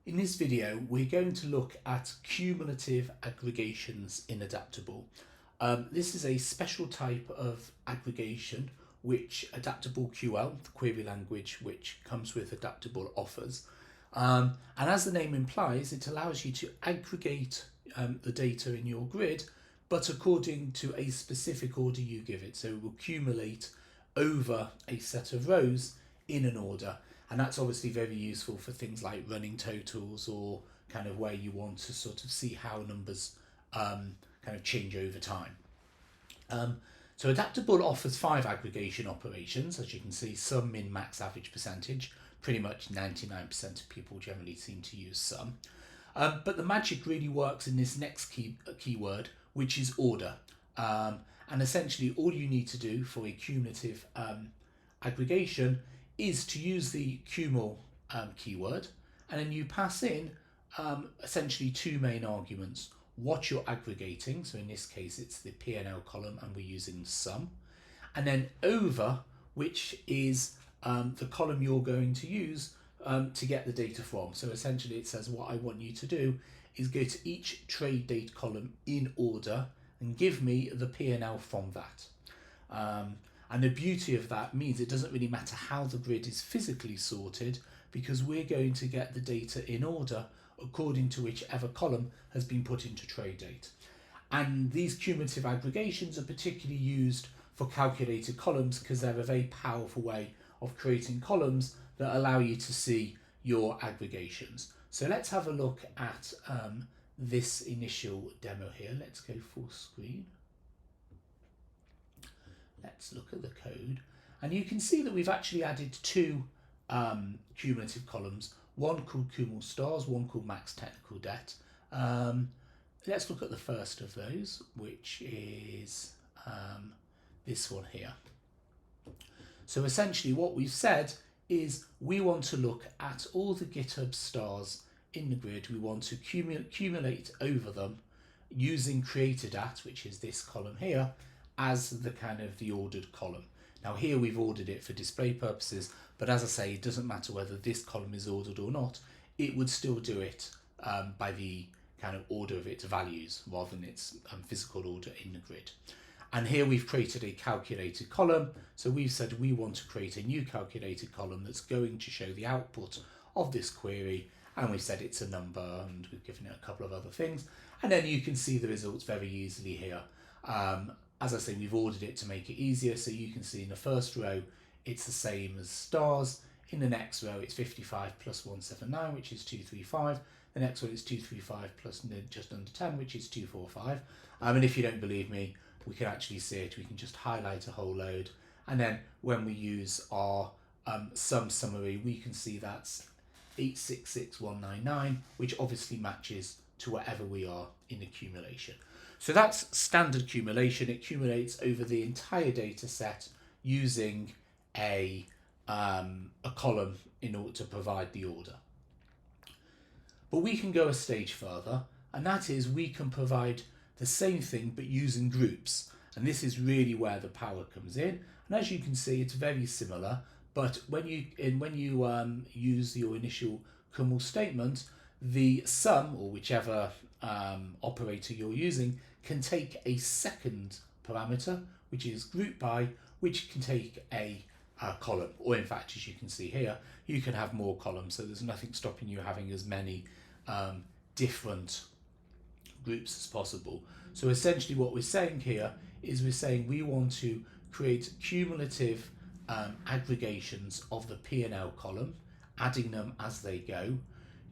In this video, we're going to look at cumulative aggregations in Adaptable. This is a special type of aggregation which AdapTableQL, the query language which comes with Adaptable, offers. And as the name implies, it allows you to aggregate the data in your grid, but according to a specific order you give it. So it will accumulate over a set of rows in an order. And that's obviously very useful for things like running totals or kind of where you want to sort of see how numbers kind of change over time. So Adaptable offers 5 aggregation operations, as you can see: sum, min, max, average, percentage. Pretty much 99% of people generally seem to use sum. But the magic really works in this next keyword, which is order. And essentially all you need to do for a cumulative aggregation is to use the cumul keyword, and then you pass in essentially 2 main arguments: what you're aggregating, so in this case it's the P&L column and we're using sum, and then over, which is the column you're going to use to get the data from. So essentially it says what I want you to do is go to each trade date column in order and give me the P&L from that. And the beauty of that means it doesn't really matter how the grid is physically sorted, because we're going to get the data in order according to whichever column has been put into trade date. And these cumulative aggregations are particularly used for calculated columns because they're a very powerful way of creating columns that allow you to see your aggregations. So let's have a look at this initial demo here. Let's go full screen. Let's look at the code, and you can see that we've actually added 2 cumulative columns, one called Cumul Stars, one called Max Technical Debt. Let's look at the first of those, which is this one here. So essentially what we've said is we want to look at all the GitHub stars in the grid. We want to accumulate over them using created@, which is this column here, as the kind of the ordered column. Now here we've ordered it for display purposes, but as I say, it doesn't matter whether this column is ordered or not, it would still do it by the kind of order of its values rather than its physical order in the grid. And here we've created a calculated column, so we've said we want to create a new calculated column that's going to show the output of this query, and we've said it's a number, and we've given it a couple of other things, and then you can see the results very easily here. As I say, we've ordered it to make it easier, so you can see in the first row it's the same as stars. In the next row it's 55 plus 179, which is 235. The next one is 235 plus just under 10, which is 245. And if you don't believe me, we can actually see it. We can just highlight a whole load, and then when we use our sum summary, we can see that's 866199, which obviously matches to whatever we are in accumulation. So that's standard accumulation. It accumulates over the entire data set using a column in order to provide the order. But we can go a stage further, and that is we can provide the same thing but using groups. And this is really where the power comes in. And as you can see, it's very similar, but when you use your initial cumul statement, the sum, or whichever operator you're using, can take a second parameter, which is group by, which can take a column, or in fact, as you can see here, you can have more columns, so there's nothing stopping you having as many different groups as possible. So essentially what we're saying here is we're saying we want to create cumulative aggregations of the P&L column, adding them as they go,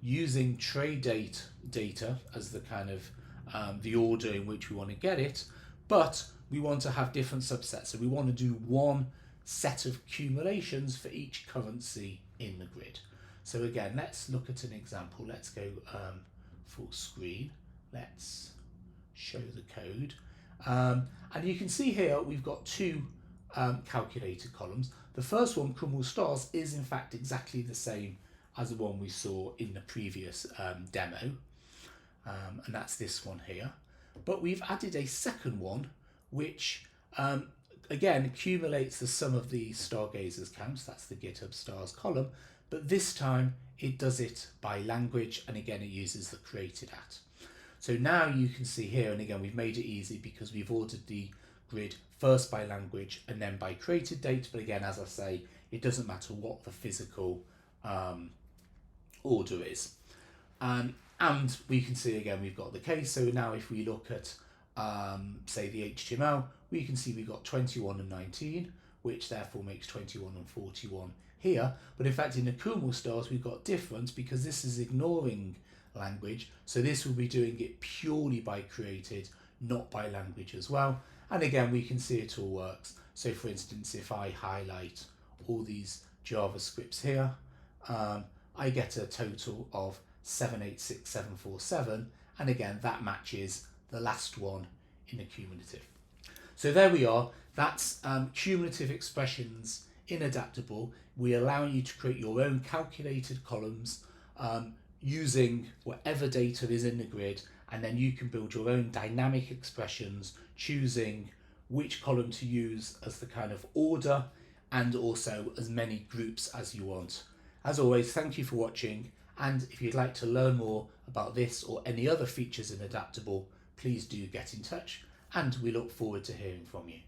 using trade date data as the kind of the order in which we want to get it, but we want to have different subsets. So we want to do one set of cumulations for each currency in the grid. So again, let's look at an example. Let's go full screen. Let's show the code. And you can see here we've got 2 calculated columns. The first one, Cumul Stars, is in fact exactly the same as the one we saw in the previous demo, and that's this one here. But we've added a second one which again accumulates the sum of the stargazers counts, that's the GitHub stars column, but this time it does it by language, and again it uses the created at. So now you can see here, and again we've made it easy because we've ordered the grid first by language and then by created date, but again, as I say, it doesn't matter what the physical order is. And we can see again we've got the case. So now if we look at say the HTML, we can see we've got 21 and 19, which therefore makes 21 and 41 here. But in fact in the Cumul stars we've got difference because this is ignoring language, so this will be doing it purely by created, not by language as well. And again we can see it all works. So for instance, if I highlight all these JavaScripts here, I get a total of 786747, and again that matches the last one in the cumulative. So there we are. That's cumulative expressions in Adaptable. We allow you to create your own calculated columns using whatever data is in the grid, and then you can build your own dynamic expressions, choosing which column to use as the kind of order and also as many groups as you want. As always, thank you for watching, and if you'd like to learn more about this or any other features in Adaptable, please do get in touch, and we look forward to hearing from you.